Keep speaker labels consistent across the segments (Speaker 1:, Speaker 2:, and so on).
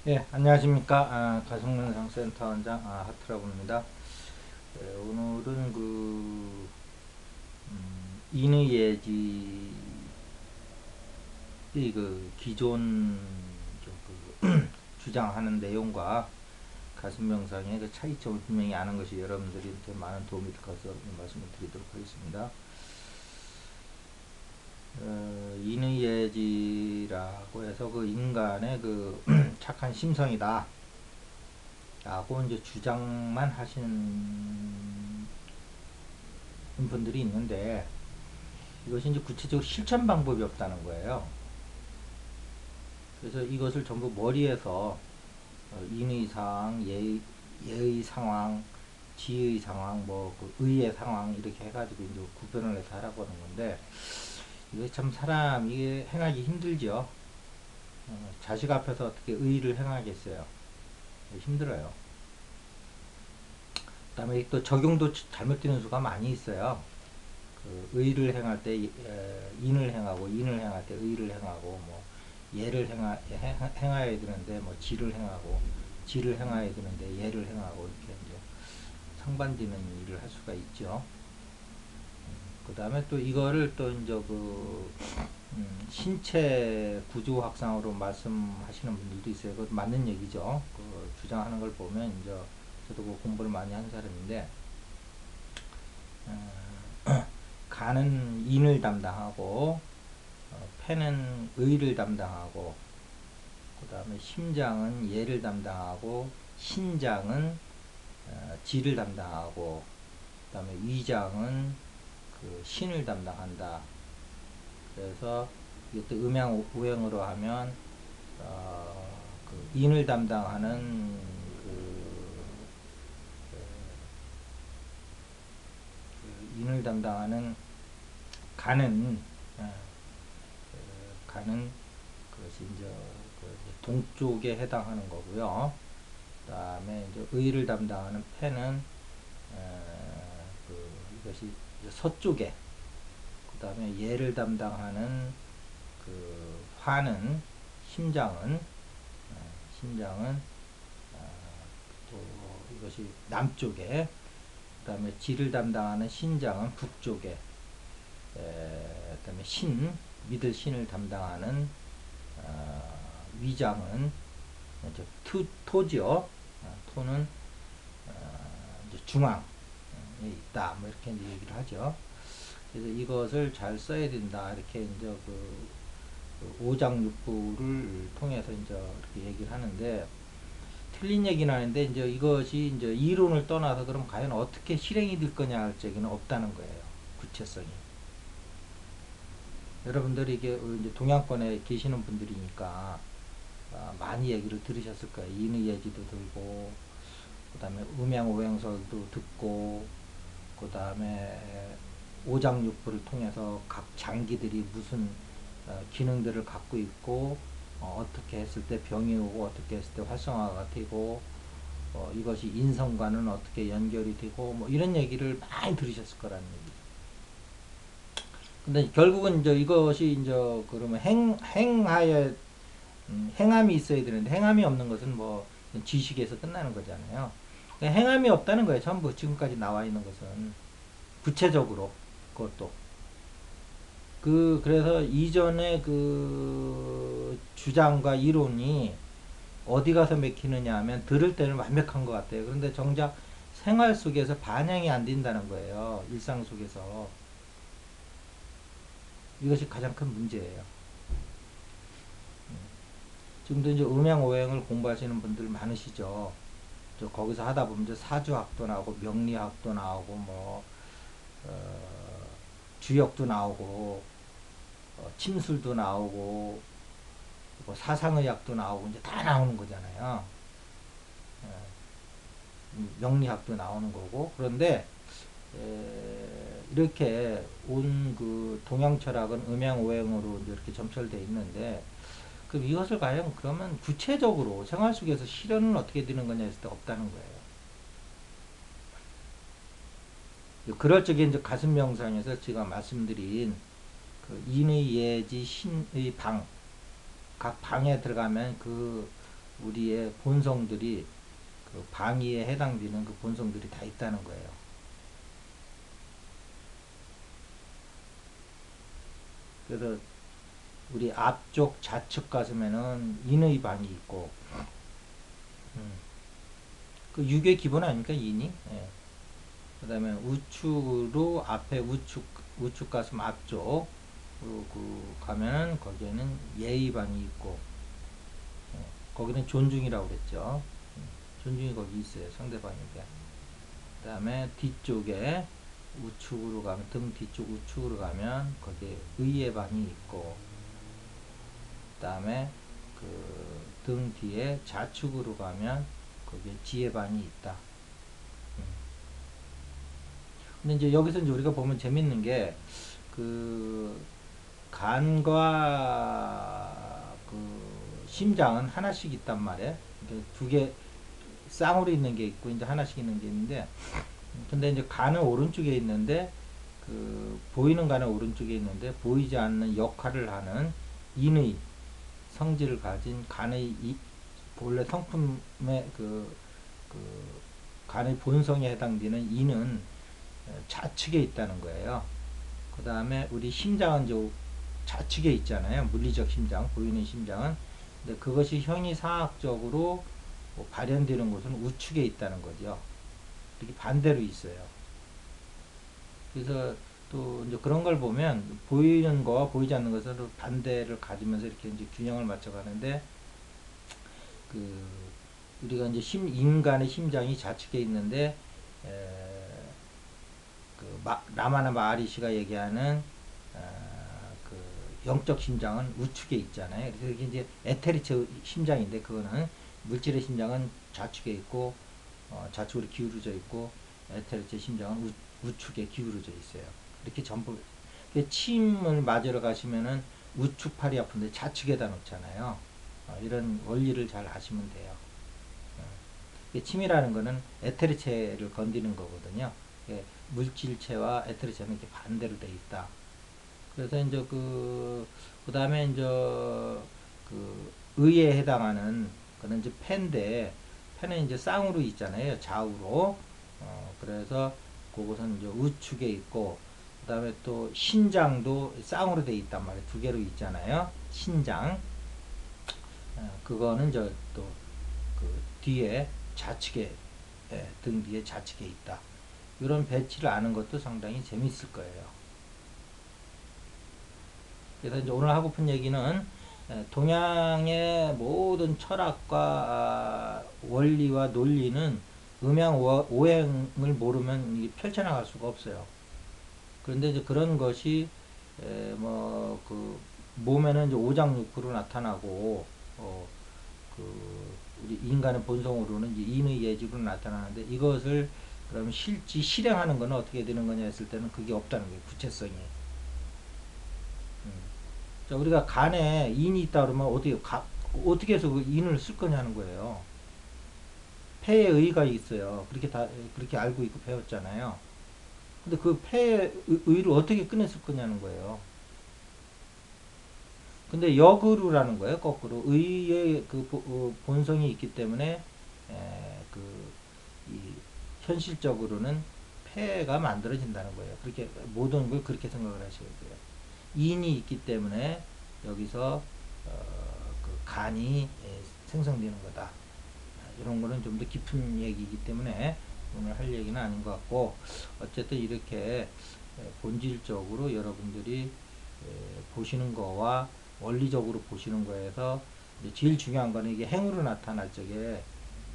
Speaker 1: 예, 안녕하십니까. 가성능상센터 원장 하트라고 합니다. 오늘은 인의예지의 기존 주장하는 내용과 가슴명상의 그 차이점을 분명히 아는 것이 여러분들한테 많은 도움이 될 것을 말씀을 드리도록 하겠습니다. 인의예지라고 해서 그 인간의 그 착한 심성이다 라고 이제 주장만 하시는 분들이 있는데, 이것이 이제 구체적으로 실천 방법이 없다는 거예요. 그래서 이것을 전부 머리에서 인의 상황, 예의 상황, 지의 상황, 그 의의 상황 이렇게 해가지고 이제 구별을 해서 하라고 하는 건데, 이게 참 사람 이게 행하기 힘들죠. 자식 앞에서 어떻게 의의를 행하겠어요? 힘들어요. 그다음에 또 적용도 잘못되는 수가 많이 있어요. 의를 행할 때 인을 행하고, 인을 행할 때 의를 행하고, 뭐 예를 행하야 되는데 뭐 지를 행하고, 지를 행하야 되는데 예를 행하고, 이렇게 이제 상반되는 일을 할 수가 있죠. 그 다음에 또 이거를 또 이제 신체 구조 확산으로 말씀하시는 분들도 있어요. 그것 맞는 얘기죠. 주장하는 걸 보면 이제 저도 그 공부를 많이 한 사람인데, 간은 인을 담당하고, 폐는 의를 담당하고, 그 다음에 심장은 예를 담당하고, 신장은 지를 담당하고, 그 다음에 위장은 그 신을 담당한다. 그래서 이것도 음양오행으로 하면 그 인을 담당하는 인을 담당하는 간은 간은 그것이 이제 동쪽에 해당하는 거고요. 그 다음에 이제 의를 담당하는 폐는 이것이 서쪽에, 그 다음에 예를 담당하는 화는 심장은 또 이것이 남쪽에, 그 다음에 지를 담당하는 신장은 북쪽에, 그 다음에 믿을 신을 담당하는 위장은 이제 토지요. 토는 이제 중앙에 있다. 뭐 이렇게 이제 얘기를 하죠. 그래서 이것을 잘 써야 된다. 이렇게 이제 오장육부를 통해서 이제 이렇게 얘기를 하는데, 틀린 얘기는 하는데 이제 이것이 이제 이론을 떠나서 그럼 과연 어떻게 실행이 될 거냐 할 적에는 없다는 거예요. 구체성이. 여러분들이 이게 이제 동양권에 계시는 분들이니까 많이 얘기를 들으셨을 거예요. 인의예지도 들고, 그 다음에 음양오행설도 듣고, 그 다음에 오장육부를 통해서 각 장기들이 무슨 기능들을 갖고 있고, 떻게 했을 때 병이 오고, 어떻게 했을 때 활성화가 되고, 이것이 인성과는 어떻게 연결이 되고, 뭐 이런 얘기를 많이 들으셨을 거라는 얘기죠. 근데 결국은 이제 이것이 이제 그러면 행함이 있어야 되는데, 행함이 없는 것은 뭐 지식에서 끝나는 거잖아요. 그러니까 행함이 없다는 거예요. 전부 지금까지 나와 있는 것은 구체적으로. 그것도 그래서 이전에 주장과 이론이 어디 가서 맥히느냐 하면, 들을 때는 완벽한 것 같아요. 그런데 정작 생활 속에서 반영이 안 된다는 거예요. 일상 속에서. 이것이 가장 큰 문제예요. 지금도 이제 음양오행을 공부하시는 분들 많으시죠. 거기서 하다 보면 이제 사주학도 나오고, 명리학도 나오고, 주역도 나오고, 침술도 나오고, 사상의학도 나오고, 이제 다 나오는 거잖아요. 명리학도 나오는 거고. 그런데 이렇게 온 동양 철학은 음양오행으로 이제 이렇게 점철되어 있는데, 그럼 이것을 과연 그러면 구체적으로 생활 속에서 실현은 어떻게 되는 거냐 했을 때 없다는 거예요. 그럴 적에 이제 가슴 명상에서 제가 말씀드린 인의 예지 신의 방, 각 방에 들어가면 우리의 본성들이 그 방위에 해당되는 그 본성들이 다 있다는 거예요. 그래서 우리 앞쪽 좌측 가슴에는 인의 방이 있고, 그 육의 기본 아닙니까, 인이? 예. 그 다음에 우측으로 앞에 우측 가슴 앞쪽 그 가면은 거기에는 예의 방이 있고, 거기는 존중이라고 그랬죠. 존중이 거기 있어요, 상대방에게. 그 다음에 뒤쪽에 우측으로 가면, 등 뒤쪽 우측으로 가면 거기에 의의 방이 있고, 그 다음에 그 등 뒤에 좌측으로 가면 거기에 지혜 방이 있다. 근데 이제 여기서 이제 우리가 보면 재밌는 게, 그 간과 그 심장은 하나씩 있단 말이에요. 두 개 쌍으로 있는 게 있고 이제 하나씩 있는 게 있는데, 근데 이제 간은 오른쪽에 있는데, 그 보이는 간은 오른쪽에 있는데 보이지 않는 역할을 하는 인의 성질을 가진 간의 본래 성품의 그 간의 본성에 해당되는 인은 좌측에 있다는 거예요. 그 다음에 우리 심장은 이제 좌측에 있잖아요. 물리적 심장, 보이는 심장은. 근데 그것이 형이상학적으로 뭐 발현되는 곳은 우측에 있다는 거죠. 이렇게 반대로 있어요. 그래서 또 이제 그런 걸 보면 보이는 거와 보이지 않는 것으로 반대를 가지면서 이렇게 이제 균형을 맞춰가는데, 그 우리가 이제 인간의 심장이 좌측에 있는데, 라마나 마하리시가 얘기하는 그 영적 심장은 우측에 있잖아요. 그래서 이게 이제 에테리체 심장인데, 그거는 물질의 심장은 좌측에 있고 좌측으로 기울어져 있고, 에테리체 심장은 우측에 기울어져 있어요. 이렇게 전부 침을 맞으러 가시면은 우측 팔이 아픈데 좌측에다 놓잖아요. 이런 원리를 잘 아시면 돼요. 침이라는 거는 에테리체를 건드리는 거거든요. 물질체와 에테리체는 이렇게 반대로 돼 있다. 그래서 이제 그 다음에 이제 그 의에 해당하는 거는 이제 펜인데, 펜은 이제 쌍으로 있잖아요. 좌우로. 그래서 그것은 이제 우측에 있고, 그 다음에 또 신장도 쌍으로 돼 있단 말이에요. 두 개로 있잖아요. 신장. 그거는 저 또 그 뒤에 좌측에, 등 뒤에 좌측에 있다. 이런 배치를 아는 것도 상당히 재밌을 거예요. 그래서 이제 오늘 하고픈 얘기는, 동양의 모든 철학과 원리와 논리는 음양 오행을 모르면 펼쳐나갈 수가 없어요. 그런데 이제 그런 것이 그 몸에는 이제 오장육부로 나타나고, 그 우리 인간의 본성으로는 이제 인의 예지로 나타나는데, 이것을 그러면 실행하는 거는 어떻게 되는 거냐 했을 때는 그게 없다는 거예요. 구체성이. 자, 우리가 간에 인이 있다 그러면 어떻게 해서 그 인을 쓸 거냐는 거예요. 폐에 의가 있어요. 그렇게 알고 있고 배웠잖아요. 근데 그 폐에 의를 어떻게 꺼냈을 거냐는 거예요. 근데 역으로라는 거예요. 거꾸로 의의 그 본성이 있기 때문에, 이 현실적으로는 폐가 만들어진다는 거예요. 그렇게 모든 걸 그렇게 생각을 하셔야 돼요. 인이 있기 때문에 여기서 그 간이 생성되는 거다. 이런 거는 좀 더 깊은 얘기이기 때문에 오늘 할 얘기는 아닌 것 같고, 어쨌든 이렇게 본질적으로 여러분들이 보시는 거와 원리적으로 보시는 거에서 제일 중요한 거는 이게 행으로 나타날 적에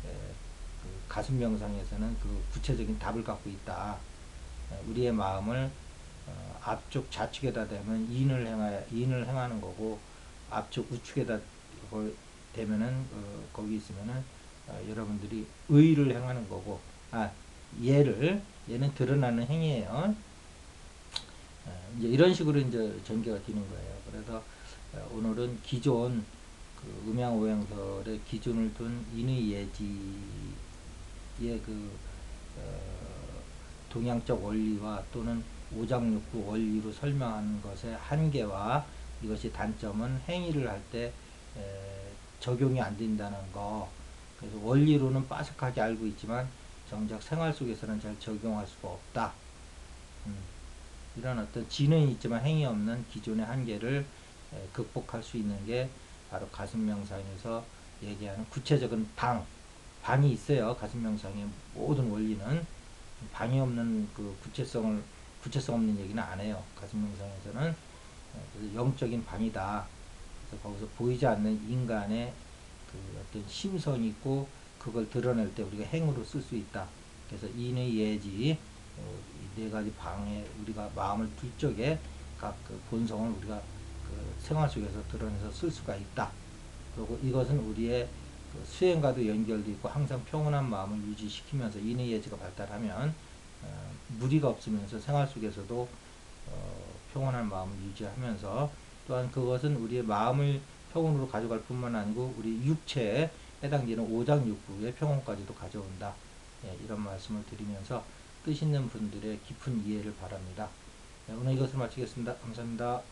Speaker 1: 그 가슴 명상에서는 그 구체적인 답을 갖고 있다. 우리의 마음을 앞쪽 좌측에다 대면 인을 행하는 거고, 앞쪽 우측에다 대면은 거기 있으면은 여러분들이 의를 행하는 거고, 얘는 드러나는 행위예요. 이제 이런 식으로 이제 전개가 되는 거예요. 그래서 오늘은 기존 그 음양오행설의 기준을 둔 인의 예지의 동양적 원리와 또는 오장육부 원리로 설명하는 것의 한계와 이것이 단점은 행위를 할 때 적용이 안 된다는 거. 그래서 원리로는 빠삭하게 알고 있지만 정작 생활 속에서는 잘 적용할 수가 없다. 음, 이런 어떤 지능이 있지만 행위 없는 기존의 한계를 극복할 수 있는 게 바로 가슴명상에서 얘기하는 구체적인 방이 있어요. 가슴명상의 모든 원리는 방이 없는 그 구체성 없는 얘기는 안 해요. 가슴명상에서는 그래서 영적인 방이다. 그래서 거기서 보이지 않는 인간의 그 어떤 심성이 있고 그걸 드러낼 때 우리가 행으로 쓸 수 있다. 그래서 인의 예지 이네 가지 방에 우리가 마음을 둘 적에 각 그 본성을 우리가 그 생활 속에서 드러내서 쓸 수가 있다. 그리고 이것은 우리의 그 수행과도 연결되어 있고 항상 평온한 마음을 유지시키면서 인의 예지가 발달하면 무리가 없으면서 생활 속에서도 평온한 마음을 유지하면서 또한 그것은 우리의 마음을 평온으로 가져갈 뿐만 아니고 우리 육체에 해당되는 오장육부의 평온까지도 가져온다. 예, 이런 말씀을 드리면서 뜻 있는 분들의 깊은 이해를 바랍니다. 네, 오늘 이것을 마치겠습니다. 감사합니다.